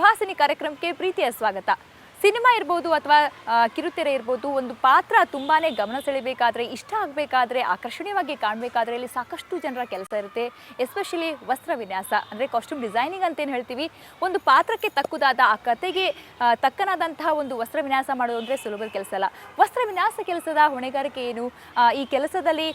ಸುಹಾಸಿನಿ ಕಾರ್ಯಕ್ರಮಕ್ಕೆ ಪ್ರೀತಿಯ ಸ್ವಾಗತ. ಸಿನಿಮಾ ಇರ್ಬೋದು ಅಥವಾ ಕಿರುತೆರೆ ಇರ್ಬೋದು, ಒಂದು ಪಾತ್ರ ತುಂಬಾ ಗಮನ ಸೆಳೆಯಬೇಕಾದ್ರೆ, ಇಷ್ಟ ಆಗಬೇಕಾದ್ರೆ, ಆಕರ್ಷಣೀಯವಾಗಿ ಕಾಣಬೇಕಾದ್ರೆ ಇಲ್ಲಿ ಸಾಕಷ್ಟು ಜನರ ಕೆಲಸ ಇರುತ್ತೆ. ಎಸ್ಪೆಷಲಿ ವಸ್ತ್ರ ವಿನ್ಯಾಸ ಅಂದರೆ ಕಾಸ್ಟ್ಯೂಮ್ ಡಿಸೈನಿಂಗ್ ಅಂತೇನು ಹೇಳ್ತೀವಿ. ಒಂದು ಪಾತ್ರಕ್ಕೆ ತಕ್ಕುದಾದ ಆ ಕತೆಗೆ ತಕ್ಕನಾದಂತಹ ಒಂದು ವಸ್ತ್ರ ವಿನ್ಯಾಸ ಮಾಡೋದು ಅಂದರೆ ಸುಲಭದ ಕೆಲಸ ಅಲ್ಲ. ವಸ್ತ್ರ ವಿನ್ಯಾಸ ಕೆಲಸದ ಹೊಣೆಗಾರಿಕೆ ಏನು, ಈ ಕೆಲಸದಲ್ಲಿ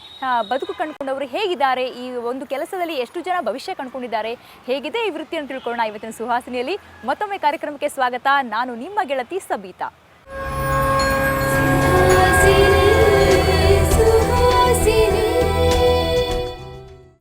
ಬದುಕು ಕಂಡುಕೊಂಡವರು ಹೇಗಿದ್ದಾರೆ, ಈ ಒಂದು ಕೆಲಸದಲ್ಲಿ ಎಷ್ಟು ಜನ ಭವಿಷ್ಯ ಕಂಡುಕೊಂಡಿದ್ದಾರೆ, ಹೇಗಿದೆ ಈ ವೃತ್ತಿಯನ್ನು ತಿಳ್ಕೊಳ್ಳೋಣ ಇವತ್ತಿನ ಸುಹಾಸಿನಿಯಲ್ಲಿ. ಮತ್ತೊಮ್ಮೆ ಕಾರ್ಯಕ್ರಮಕ್ಕೆ ಸ್ವಾಗತ. ನಾನು ನಿಮ್ಮ ಗೆಳತಿ ಸಬಿತಾ.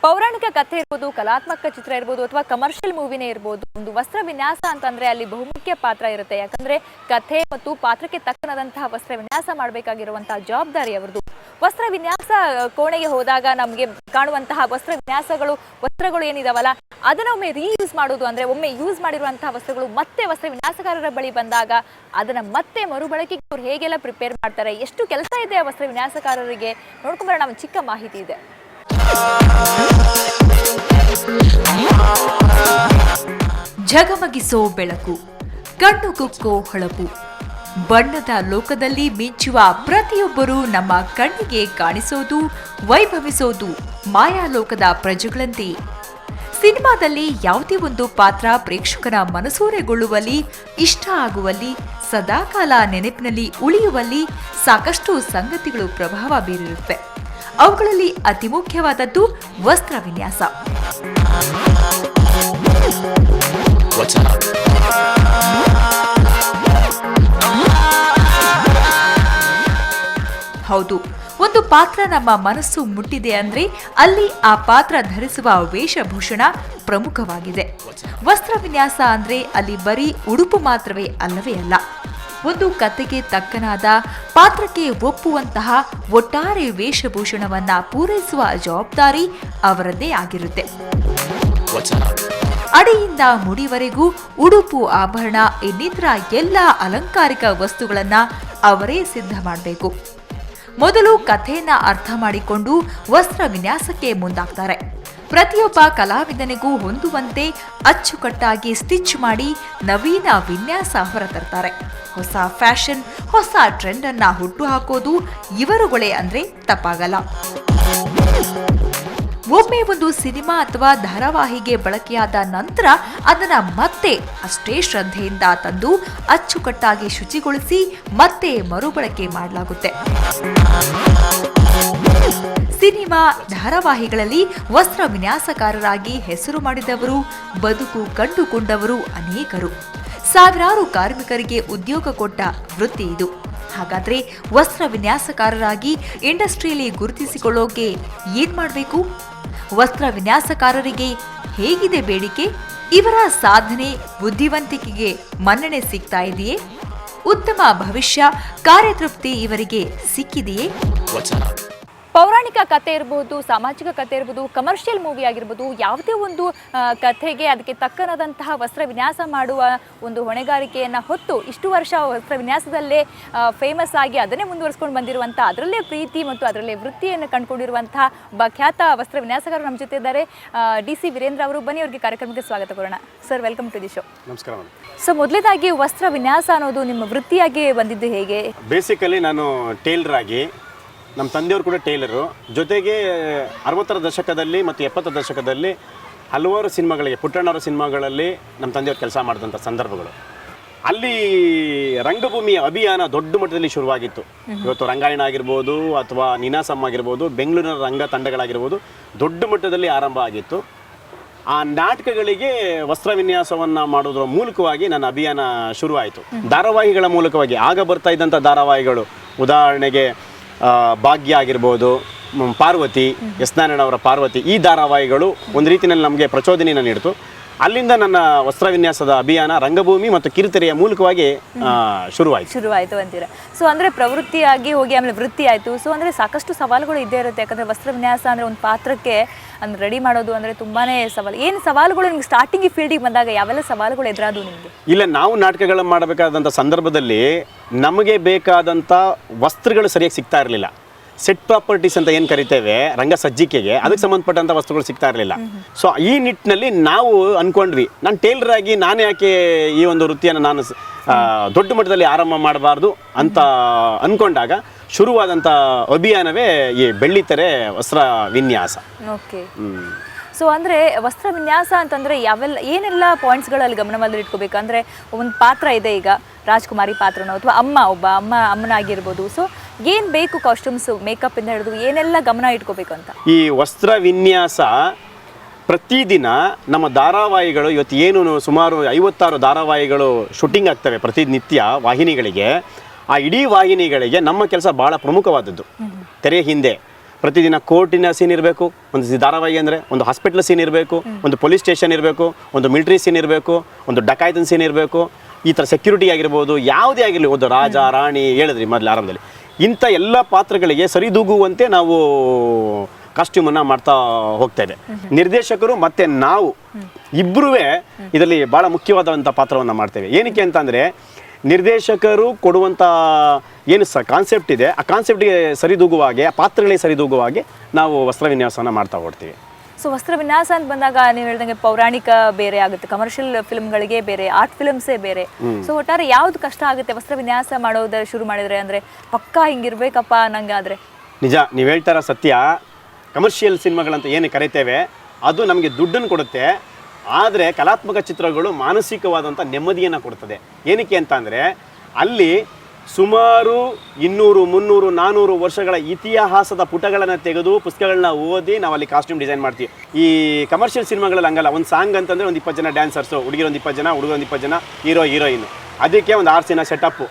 ಪೌರಾಣಿಕ ಕಥೆ ಇರ್ಬೋದು, ಕಲಾತ್ಮಕ ಚಿತ್ರ ಇರ್ಬೋದು ಅಥವಾ ಕಮರ್ಷಿಯಲ್ ಮೂವಿನೇ ಇರ್ಬೋದು, ಒಂದು ವಸ್ತ್ರ ವಿನ್ಯಾಸ ಅಂತಂದ್ರೆ ಅಲ್ಲಿ ಬಹುಮುಖ್ಯ ಪಾತ್ರ ಇರುತ್ತೆ. ಯಾಕಂದ್ರೆ ಕಥೆ ಮತ್ತು ಪಾತ್ರಕ್ಕೆ ತಕ್ಕನಾದಂತಹ ವಸ್ತ್ರ ವಿನ್ಯಾಸ ಮಾಡಬೇಕಾಗಿರುವಂತಹ ಜವಾಬ್ದಾರಿ ಅವರದು. ವಸ್ತ್ರ ವಿನ್ಯಾಸ ಕೋಣೆಗೆ ಹೋದಾಗ ನಮಗೆ ಕಾಣುವಂತಹ ವಸ್ತ್ರಗಳು ಏನಿದಾವಲ್ಲ, ಅದನ್ನ ಒಮ್ಮೆ ರೀಯೂಸ್ ಮಾಡೋದು ಅಂದ್ರೆ ಒಮ್ಮೆ ಯೂಸ್ ಮಾಡಿರುವಂತಹ ವಸ್ತ್ರಗಳು ಮತ್ತೆ ವಸ್ತ್ರ ವಿನ್ಯಾಸಕಾರರ ಬಳಿ ಬಂದಾಗ ಅದನ್ನ ಮತ್ತೆ ಮರುಬಳಕೆಗೆ ಅವ್ರು ಹೇಗೆಲ್ಲ ಪ್ರಿಪೇರ್ ಮಾಡ್ತಾರೆ, ಎಷ್ಟು ಕೆಲಸ ಇದೆ ಆ ವಸ್ತ್ರ ವಿನ್ಯಾಸಕಾರರಿಗೆ ನೋಡ್ಕೊಂಡ್ಬರೋಣ. ಒಂದು ಚಿಕ್ಕ ಮಾಹಿತಿ ಇದೆ. ಝಗಮಗಿಸೋ ಬೆಳಕು, ಕಣ್ಣು ಕುಕ್ಕೋ ಹೊಳಪು, ಬಣ್ಣದ ಲೋಕದಲ್ಲಿ ಮಿಂಚುವ ಪ್ರತಿಯೊಬ್ಬರೂ ನಮ್ಮ ಕಣ್ಣಿಗೆ ಕಾಣಿಸೋದು, ವೈಭವಿಸೋದು ಮಾಯಾಲೋಕದ ಪ್ರಜೆಗಳಂತೆ. ಸಿನಿಮಾದಲ್ಲಿ ಯಾವುದೇ ಒಂದು ಪಾತ್ರ ಪ್ರೇಕ್ಷಕರ ಮನಸೂರೆಗೊಳ್ಳುವಲ್ಲಿ, ಇಷ್ಟ ಆಗುವಲ್ಲಿ, ಸದಾಕಾಲ ನೆನಪಿನಲ್ಲಿ ಉಳಿಯುವಲ್ಲಿ ಸಾಕಷ್ಟು ಸಂಗತಿಗಳು ಪ್ರಭಾವ ಬೀರಿರುತ್ತವೆ. ಅವುಗಳಲ್ಲಿ ಅತಿ ಮುಖ್ಯವಾದದ್ದು ವಸ್ತ್ರ ವಿನ್ಯಾಸ. ಹೌದು, ಒಂದು ಪಾತ್ರ ನಮ್ಮ ಮನಸ್ಸು ಮುಟ್ಟಿದೆ ಅಂದ್ರೆ ಅಲ್ಲಿ ಆ ಪಾತ್ರ ಧರಿಸುವ ವೇಷಭೂಷಣ ಪ್ರಮುಖವಾಗಿದೆ. ವಸ್ತ್ರ ವಿನ್ಯಾಸ ಅಂದ್ರೆ ಅಲ್ಲಿ ಬರೀ ಉಡುಪು ಮಾತ್ರವೇ ಅಲ್ಲವೇ ಅಲ್ಲ, ಒಂದು ಕತೆಗೆ ತಕ್ಕನಾದ, ಪಾತ್ರಕ್ಕೆ ಒಪ್ಪುವಂತಹ ಒಟ್ಟಾರೆ ವೇಷಭೂಷಣವನ್ನ ಪೂರೈಸುವ ಜವಾಬ್ದಾರಿ ಅವರದ್ದೇ ಆಗಿರುತ್ತೆ. ಅಡಿಯಿಂದ ಮುಡಿವರೆಗೂ ಉಡುಪು, ಆಭರಣ, ಇನ್ನಿತರ ಎಲ್ಲ ಅಲಂಕಾರಿಕ ವಸ್ತುಗಳನ್ನ ಅವರೇ ಸಿದ್ಧ ಮಾಡಬೇಕು. ಮೊದಲು ಕಥೆಯನ್ನ ಅರ್ಥ ಮಾಡಿಕೊಂಡು ವಸ್ತ್ರ ವಿನ್ಯಾಸಕ್ಕೆ ಮುಂದಾಗ್ತಾರೆ. ಪ್ರತಿಯೊಬ್ಬ ಕಲಾವಿದನಿಗೂ ಹೊಂದುವಂತೆ ಅಚ್ಚುಕಟ್ಟಾಗಿ ಸ್ಟಿಚ್ ಮಾಡಿ ನವೀನ ವಿನ್ಯಾಸ ಹೊರತರ್ತಾರೆ. ಹೊಸ ಫ್ಯಾಷನ್, ಹೊಸ ಟ್ರೆಂಡ್ ಅನ್ನ ಹುಟ್ಟು ಹಾಕೋದು ಇವರುಗಳೇ ಅಂದ್ರೆ ತಪ್ಪಾಗಲ್ಲ. ಒಮ್ಮೆ ಒಂದು ಸಿನಿಮಾ ಅಥವಾ ಧಾರಾವಾಹಿಗೆ ಬಳಕೆಯಾದ ನಂತರ ಅದನ್ನ ಮತ್ತೆ ಅಷ್ಟೇ ಶ್ರದ್ಧೆಯಿಂದ ತಂದು ಅಚ್ಚುಕಟ್ಟಾಗಿ ಶುಚಿಗೊಳಿಸಿ ಮತ್ತೆ ಮರುಬಳಕೆ ಮಾಡಲಾಗುತ್ತೆ. ಸಿನಿಮಾ, ಧಾರಾವಾಹಿಗಳಲ್ಲಿ ವಸ್ತ್ರ ವಿನ್ಯಾಸಕಾರರಾಗಿ ಹೆಸರು ಮಾಡಿದವರು, ಬದುಕು ಕಂಡುಕೊಂಡವರು ಅನೇಕರು. ಸಾವಿರಾರು ಕಾರ್ಮಿಕರಿಗೆ ಉದ್ಯೋಗ ಕೊಟ್ಟ ವೃತ್ತಿ ಇದು. ಹಾಗಾದ್ರೆ ವಸ್ತ್ರ ವಿನ್ಯಾಸಕಾರರಾಗಿ ಇಂಡಸ್ಟ್ರಿಯಲ್ಲಿ ಗುರುತಿಸಿಕೊಳ್ಳೋಕೆ ಏನ್ ಮಾಡಬೇಕು? ವಸ್ತ್ರ ವಿನ್ಯಾಸಕಾರರಿಗೆ ಹೇಗಿದೆ ಬೇಡಿಕೆ? ಇವರ ಸಾಧನೆ, ಬುದ್ಧಿವಂತಿಕೆಗೆ ಮನ್ನಣೆ ಸಿಗ್ತಾ ಇದೆಯೇ? ಉತ್ತಮ ಭವಿಷ್ಯ, ಕಾರ್ಯತೃಪ್ತಿ ಇವರಿಗೆ ಸಿಕ್ಕಿದೆಯೇ? ಪೌರಾಣಿಕ ಕಥೆ ಇರ್ಬೋದು, ಸಾಮಾಜಿಕ ಕಥೆ ಇರ್ಬೋದು, ಕಮರ್ಷಿಯಲ್ ಮೂವಿ ಆಗಿರ್ಬೋದು, ಯಾವುದೇ ಒಂದು ಕಥೆಗೆ ಅದಕ್ಕೆ ತಕ್ಕನಾದಂತಹ ವಸ್ತ್ರ ವಿನ್ಯಾಸ ಮಾಡುವ ಒಂದು ಹೊಣೆಗಾರಿಕೆಯನ್ನು ಹೊತ್ತು ಇಷ್ಟು ವರ್ಷ ವಸ್ತ್ರ ವಿನ್ಯಾಸದಲ್ಲೇ ಫೇಮಸ್ ಆಗಿ ಅದನ್ನೇ ಮುಂದುವರಿಸ್ಕೊಂಡು ಬಂದಿರುವಂಥ, ಅದರಲ್ಲೇ ಪ್ರೀತಿ ಮತ್ತು ಅದರಲ್ಲೇ ವೃತ್ತಿಯನ್ನು ಕಂಡುಕೊಂಡಿರುವಂತಹ ಒಬ್ಬ ಖ್ಯಾತ ವಸ್ತ್ರ ವಿನ್ಯಾಸಕರು ನಮ್ಮ ಜೊತೆ ಇದ್ದಾರೆ. DC ವೀರೇಂದ್ರ ಅವರು. ಬನ್ನಿ, ಅವರಿಗೆ ಕಾರ್ಯಕ್ರಮಕ್ಕೆ ಸ್ವಾಗತ ಕೊಡೋಣ. Sir, welcome to the show. ನಮಸ್ಕಾರ. ಸೊ ಮೊದಲೇದಾಗಿ ವಸ್ತ್ರ ವಿನ್ಯಾಸ ಅನ್ನೋದು ನಿಮ್ಮ ವೃತ್ತಿಯಾಗಿ ಬಂದಿದ್ದು ಹೇಗೆ? ಬೇಸಿಕಲಿ ನಾನು ಟೇಲರ್ ಆಗಿ, ನಮ್ಮ ತಂದೆಯವರು ಕೂಡ ಟೇಲರು, ಜೊತೆಗೆ 60ರ ದಶಕದಲ್ಲಿ ಮತ್ತು 70ರ ದಶಕದಲ್ಲಿ ಹಲವಾರು ಸಿನಿಮಾಗಳಿಗೆ, ಪುಟ್ಟಣ್ಣವರ ಸಿನಿಮಾಗಳಲ್ಲಿ ನಮ್ಮ ತಂದೆಯವರು ಕೆಲಸ ಮಾಡಿದಂಥ ಸಂದರ್ಭಗಳು. ಅಲ್ಲಿ ರಂಗಭೂಮಿಯ ಅಭಿಯಾನ ದೊಡ್ಡ ಮಟ್ಟದಲ್ಲಿ ಶುರುವಾಗಿತ್ತು. ಇವತ್ತು ರಂಗಾಯಣ ಆಗಿರ್ಬೋದು ಅಥವಾ ನೀನಾಸಮ್ ಆಗಿರ್ಬೋದು, ಬೆಂಗಳೂರಿನ ರಂಗ ತಂಡಗಳಾಗಿರ್ಬೋದು, ದೊಡ್ಡ ಮಟ್ಟದಲ್ಲಿ ಆರಂಭ ಆಗಿತ್ತು. ಆ ನಾಟಕಗಳಿಗೆ ವಸ್ತ್ರ ವಿನ್ಯಾಸವನ್ನು ಮಾಡೋದ್ರ ಮೂಲಕವಾಗಿ ನನ್ನ ಅಭಿಯಾನ ಶುರುವಾಯಿತು. ಧಾರಾವಾಹಿಗಳ ಮೂಲಕವಾಗಿ ಆಗ ಬರ್ತಾ ಇದ್ದಂಥ ಧಾರಾವಾಹಿಗಳು, ಉದಾಹರಣೆಗೆ ಭಾಗ್ಯ ಆಗಿರ್ಬೋದು, ಪಾರ್ವತಿ, ಎಸ್ ನಾರಾಯಣ ಅವರ ಪಾರ್ವತಿ, ಈ ಧಾರಾವಾಹಿಗಳು ಒಂದು ರೀತಿಯಲ್ಲಿ ನಮಗೆ ಪ್ರಚೋದನೆಯನ್ನು ನೀಡಿತು. ಅಲ್ಲಿಂದ ನನ್ನ ವಸ್ತ್ರ ವಿನ್ಯಾಸದ ಅಭಿಯಾನ ರಂಗಭೂಮಿ ಮತ್ತು ಕಿರುತೆರೆಯ ಮೂಲಕವಾಗಿ ಶುರುವಾಯಿತು ಅಂತೀರಾ. ಸೊ ಅಂದರೆ ಪ್ರವೃತ್ತಿಯಾಗಿ ಹೋಗಿ ಆಮೇಲೆ ವೃತ್ತಿ ಆಯಿತು. ಸೊ ಅಂದರೆ ಸಾಕಷ್ಟು ಸವಾಲುಗಳು ಇದ್ದೇ ಇರುತ್ತೆ. ಯಾಕಂದರೆ ವಸ್ತ್ರ ವಿನ್ಯಾಸ ಅಂದರೆ ಒಂದು ಪಾತ್ರಕ್ಕೆ ಅಂದ್ರೆ ರೆಡಿ ಮಾಡೋದು ಅಂದರೆ ತುಂಬಾ ಸವಾಲು. ಏನು ಸವಾಲುಗಳು ನಿಮ್ಗೆ ಸ್ಟಾರ್ಟಿಂಗ್ ಈ ಫೀಲ್ಡಿಗೆ ಬಂದಾಗ ಯಾವೆಲ್ಲ ಸವಾಲುಗಳು ಎದುರಾದವು ನಿಮಗೆ? ಇಲ್ಲ, ನಾವು ನಾಟಕಗಳನ್ನು ಮಾಡಬೇಕಾದಂಥ ಸಂದರ್ಭದಲ್ಲಿ ನಮಗೆ ಬೇಕಾದಂಥ ವಸ್ತ್ರಗಳು ಸರಿಯಾಗಿ ಸಿಗ್ತಾ ಇರಲಿಲ್ಲ. ಸೆಟ್ ಪ್ರಾಪರ್ಟೀಸ್ ಅಂತ ಏನು ಕರಿತೇವೆ ರಂಗ ಸಜ್ಜಿಕೆಗೆ, ಅದಕ್ಕೆ ಸಂಬಂಧಪಟ್ಟಂಥ ವಸ್ತುಗಳು ಸಿಗ್ತಾ ಇರಲಿಲ್ಲ. ಸೊ ಈ ನಿಟ್ಟಿನಲ್ಲಿ ನಾವು ಅಂದ್ಕೊಂಡ್ವಿ, ನಾನು ಟೇಲರ್ ಆಗಿ ನಾನು ಯಾಕೆ ಈ ಒಂದು ವೃತ್ತಿಯನ್ನು ನಾನು ದೊಡ್ಡ ಮಟ್ಟದಲ್ಲಿ ಆರಂಭ ಮಾಡಬಾರ್ದು ಅಂತ ಅಂದ್ಕೊಂಡಾಗ ಶುರುವಾದಂಥ ಅಭಿಯಾನವೇ ಈ ಬೆಳ್ಳಿತೆರೆ ವಸ್ತ್ರ ವಿನ್ಯಾಸ. ಓಕೆ. ಸೊ ಅಂದರೆ ವಸ್ತ್ರ ವಿನ್ಯಾಸ ಅಂತಂದರೆ ಏನೆಲ್ಲ ಪಾಯಿಂಟ್ಸ್ಗಳಲ್ಲಿ ಗಮನದಲ್ಲಿ ಇಟ್ಕೋಬೇಕು? ಅಂದರೆ ಒಂದು ಪಾತ್ರ ಇದೆ, ಈಗ ರಾಜ್ಕುಮಾರಿ ಪಾತ್ರನೋ ಅಥವಾ ಅಮ್ಮನಾಗಿರ್ಬೋದು. ಸೊ ಏನು ಬೇಕು ಕಾಸ್ಟ್ಯೂಮ್ಸು, ಮೇಕಪ್ಪಿಂದ ಹಿಡಿದು ಏನೆಲ್ಲ ಗಮನ ಇಟ್ಕೋಬೇಕು ಅಂತ? ಈ ವಸ್ತ್ರ ವಿನ್ಯಾಸ ಪ್ರತಿದಿನ ನಮ್ಮ ಧಾರಾವಾಹಿಗಳು, ಇವತ್ತು ಏನು ಸುಮಾರು 56 ಧಾರಾವಾಹಿಗಳು ಶೂಟಿಂಗ್ ಆಗ್ತವೆ ಪ್ರತಿನಿತ್ಯ ವಾಹಿನಿಗಳಿಗೆ. ಆ ಇಡೀ ವಾಹಿನಿಗಳಿಗೆ ನಮ್ಮ ಕೆಲಸ ಭಾಳ ಪ್ರಮುಖವಾದದ್ದು. ತೆರೆ ಹಿಂದೆ ಪ್ರತಿದಿನ ಕೋರ್ಟಿನ ಸೀನ್ ಇರಬೇಕು, ಒಂದು ಧಾರಾವಾಹಿ ಅಂದರೆ ಒಂದು ಹಾಸ್ಪಿಟ್ಲ್ ಸೀನ್ ಇರಬೇಕು, ಒಂದು ಪೊಲೀಸ್ ಸ್ಟೇಷನ್ ಇರಬೇಕು, ಒಂದು ಮಿಲಿಟ್ರಿ ಸೀನ್ ಇರಬೇಕು, ಒಂದು ಡಕಾಯ್ತನ ಸೀನ್ ಇರಬೇಕು, ಈ ಥರ ಸೆಕ್ಯೂರಿಟಿ ಆಗಿರ್ಬೋದು, ಯಾವುದೇ ಆಗಿರಲಿ, ಒಂದು ರಾಜ ರಾಣಿ ಹೇಳಿದ್ರಿ ಮೊದಲು ಆರಂಭದಲ್ಲಿ, ಇಂಥ ಎಲ್ಲ ಪಾತ್ರಗಳಿಗೆ ಸರಿದೂಗುವಂತೆ ನಾವು ಕಾಸ್ಟ್ಯೂಮನ್ನು ಮಾಡ್ತಾ ಹೋಗ್ತೇವೆ. ನಿರ್ದೇಶಕರು ಮತ್ತು ನಾವು ಇಬ್ಬರೂ ಇದರಲ್ಲಿ ಭಾಳ ಮುಖ್ಯವಾದಂಥ ಪಾತ್ರವನ್ನು ಮಾಡ್ತೇವೆ. ಏನಕ್ಕೆ ಅಂತಂದರೆ ನಿರ್ದೇಶಕರು ಕೊಡುವಂಥ ಏನು ಕಾನ್ಸೆಪ್ಟ್ ಇದೆ, ಆ ಕಾನ್ಸೆಪ್ಟ್ಗೆ ಸರಿದೂಗುವ ಹಾಗೆ, ಆ ಪಾತ್ರಗಳಿಗೆ ಸರಿದೂಗುವ ಹಾಗೆ ನಾವು ವಸ್ತ್ರ ವಿನ್ಯಾಸನ ಮಾಡ್ತಾ ಹೊಡ್ತೀವಿ. ಸೊ ವಸ್ತ್ರ ವಿನ್ಯಾಸ ಅಂತ ಬಂದಾಗ ನೀವು ಹೇಳ್ದಂಗೆ ಪೌರಾಣಿಕ ಬೇರೆ ಆಗುತ್ತೆ, ಕಮರ್ಷಿಯಲ್ ಫಿಲ್ಮ್ಗಳಿಗೆ ಬೇರೆ, ಆರ್ಟ್ ಫಿಲ್ಮ್ಸೇ ಬೇರೆ. ಸೊ ಒಟ್ಟಾರೆ ಯಾವ್ದು ಕಷ್ಟ ಆಗುತ್ತೆ ವಸ್ತ್ರ ವಿನ್ಯಾಸ ಮಾಡೋದು ಶುರು ಮಾಡಿದರೆ? ಅಂದರೆ ಪಕ್ಕಾ ಹಿಂಗಿರ್ಬೇಕಪ್ಪ ನಂಗಾದರೆ? ನಿಜ, ನೀವು ಹೇಳ್ತಾರ ಸತ್ಯ. ಕಮರ್ಷಿಯಲ್ ಸಿನಿಮಾಗಳಂತ ಏನು ಕರಿತೇವೆ ಅದು ನಮಗೆ ದುಡ್ಡನ್ನು ಕೊಡುತ್ತೆ, ಆದರೆ ಕಲಾತ್ಮಕ ಚಿತ್ರಗಳು ಮಾನಸಿಕವಾದಂಥ ನೆಮ್ಮದಿಯನ್ನು ಕೊಡ್ತದೆ. ಏನಕ್ಕೆ ಅಂತ ಅಂದರೆ ಅಲ್ಲಿ ಸುಮಾರು 200, 300, 400 ವರ್ಷಗಳ ಇತಿಹಾಸದ ಪುಟಗಳನ್ನು ತೆಗೆದು ಪುಸ್ತಕಗಳನ್ನ ಓದಿ ನಾವು ಅಲ್ಲಿ ಕಾಸ್ಟ್ಯೂಮ್ ಡಿಸೈನ್ ಮಾಡ್ತೀವಿ. ಈ ಕಮರ್ಷಿಯಲ್ ಸಿನಿಮಾಗಳಲ್ಲಿ ಹಂಗಲ್ಲ. ಒಂದು ಸಾಂಗ್ ಅಂತಂದರೆ ಒಂದು 20 ಜನ ಡ್ಯಾನ್ಸರ್ಸು, ಹುಡುಗಿರು ಒಂದು 20 ಜನ, ಹುಡುಗರು ಒಂದು 20 ಜನ, ಹೀರೋಯಿನ್, ಅದಕ್ಕೆ ಒಂದು 6 ಸಿನ ಸೆಟಪ್ಪು,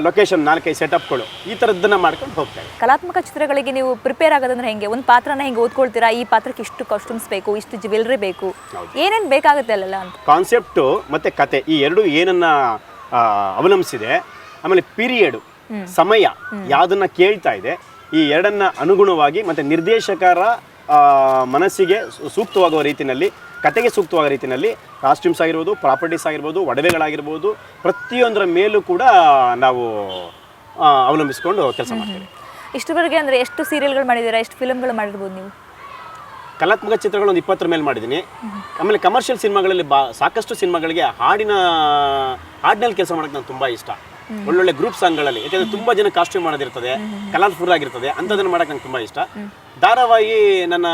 ಲೊಕೇಶನ್ 4-5 ಸೆಟಪ್ಗಳು, ಈ ಥರದ್ದನ್ನು ಮಾಡ್ಕೊಂಡು ಹೋಗ್ತಾರೆ. ಕಲಾತ್ಮಕ ಚಿತ್ರಗಳಿಗೆ ನೀವು ಪ್ರಿಪೇರ್ ಆಗೋದಂದ್ರೆ ಹೆಂಗೆ? ಒಂದು ಪಾತ್ರನ ಹೆಂಗೆ ಓದ್ಕೊಳ್ತೀರಾ? ಈ ಪಾತ್ರಕ್ಕೆ ಇಷ್ಟು ಕಾಸ್ಟ್ಯೂಮ್ಸ್ ಬೇಕು, ಇಷ್ಟು ಜ್ಯುವೆಲ್ರಿ ಬೇಕು, ಏನೇನು ಬೇಕಾಗುತ್ತೆ ಅಲ್ಲೆಲ್ಲ ಅಂತ? ಕಾನ್ಸೆಪ್ಟು ಮತ್ತು ಕತೆ ಈ ಎರಡು ಏನನ್ನ ಅವಲಂಬಿಸಿದೆ. ಆಮೇಲೆ ಪೀರಿಯಡು, ಸಮಯ ಯಾವುದನ್ನು ಕೇಳ್ತಾ ಇದೆ, ಈ ಎರಡನ್ನ ಅನುಗುಣವಾಗಿ ಮತ್ತು ನಿರ್ದೇಶಕರ ಮನಸ್ಸಿಗೆ ಸೂಕ್ತವಾಗುವ ರೀತಿಯಲ್ಲಿ, ಕತೆಗೆ ಸೂಕ್ತವಾದ ರೀತಿಯಲ್ಲಿ ಕಾಸ್ಟ್ಯೂಮ್ಸ್ ಆಗಿರ್ಬೋದು, ಪ್ರಾಪರ್ಟೀಸ್ ಆಗಿರ್ಬೋದು, ಒಡವೆಗಳಾಗಿರ್ಬೋದು, ಪ್ರತಿಯೊಂದರ ಮೇಲೂ ಕೂಡ ನಾವು ಅವಲಂಬಿಸಿಕೊಂಡು ಕೆಲಸ ಮಾಡ್ತೀವಿ. ಇಷ್ಟುವರೆಗೆ ಅಂದರೆ ಎಷ್ಟು ಸೀರಿಯಲ್ಗಳು ಮಾಡಿದ್ದೀರಾ, ಎಷ್ಟು ಫಿಲ್ಮ್ಗಳು ಮಾಡಿರ್ಬೋದು ನೀವು? ಕಲಾತ್ಮಕ ಚಿತ್ರಗಳು ಒಂದು 20 ಮೇಲೆ ಮಾಡಿದ್ದೀನಿ. ಆಮೇಲೆ ಕಮರ್ಷಿಯಲ್ ಸಿನಿಮಾಗಳಲ್ಲಿ ಸಾಕಷ್ಟು ಸಿನಿಮಾಗಳಿಗೆ ಹಾಡಿನಲ್ಲಿ ಕೆಲಸ ಮಾಡೋಕ್ಕೆ ನಂಗೆ ತುಂಬ ಇಷ್ಟ. ಒಳ್ಳೊಳ್ಳೆ ಗ್ರೂಪ್ ಸಾಂಗ್ಗಳಲ್ಲಿ, ಯಾಕಂದರೆ ತುಂಬ ಜನ ಕಾಸ್ಟ್ಯೂಮ್ ಮಾಡೋದಿರ್ತದೆ, ಕಲರ್ಫುಲ್ ಆಗಿರ್ತದೆ, ಅಂಥದ್ದನ್ನು ಮಾಡೋಕ್ಕೆ ನಂಗೆ ತುಂಬ ಇಷ್ಟ. ಧಾರಾವಾಹಿ ನನ್ನ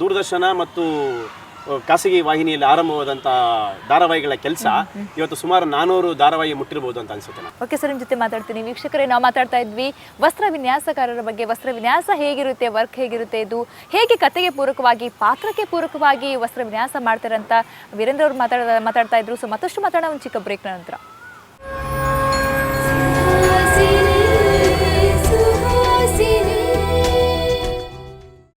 ದೂರದರ್ಶನ ಮತ್ತು ಖಾಸಗಿ ವಾಹಿನಿಯಲ್ಲಿ ಆರಂಭವಾದಂಥ ಧಾರಾವಾಹಿಗಳ ಕೆಲಸ ಇವತ್ತು ಸುಮಾರು 400 ಧಾರಾವಾಹಿ ಮುಟ್ಟಿರ್ಬೋದು ಅಂತ ಅನಿಸುತ್ತೆ. ಓಕೆ ಸರ್, ನಿಮ್ಮ ಜೊತೆ ಮಾತಾಡ್ತೀನಿ. ವೀಕ್ಷಕರೇ, ನಾವು ಮಾತಾಡ್ತಾ ಇದ್ವಿ ವಸ್ತ್ರ ವಿನ್ಯಾಸಕಾರರ ಬಗ್ಗೆ. ವಸ್ತ್ರ ವಿನ್ಯಾಸ ಹೇಗಿರುತ್ತೆ, ವರ್ಕ್ ಹೇಗಿರುತ್ತೆ, ಇದು ಹೇಗೆ ಕತೆಗೆ ಪೂರಕವಾಗಿ, ಪಾತ್ರಕ್ಕೆ ಪೂರಕವಾಗಿ ವಸ್ತ್ರ ವಿನ್ಯಾಸ ಮಾಡ್ತಾರೆ ಅಂತ ವೀರೇಂದ್ರ ಅವರು ಮಾತಾಡ್ತಾ ಇದ್ರು. ಸೊ ಮತ್ತಷ್ಟು ಮಾತಾಡೋಣ ಒಂದು ಚಿಕ್ಕ ಬ್ರೇಕ್ನ ನಂತರ.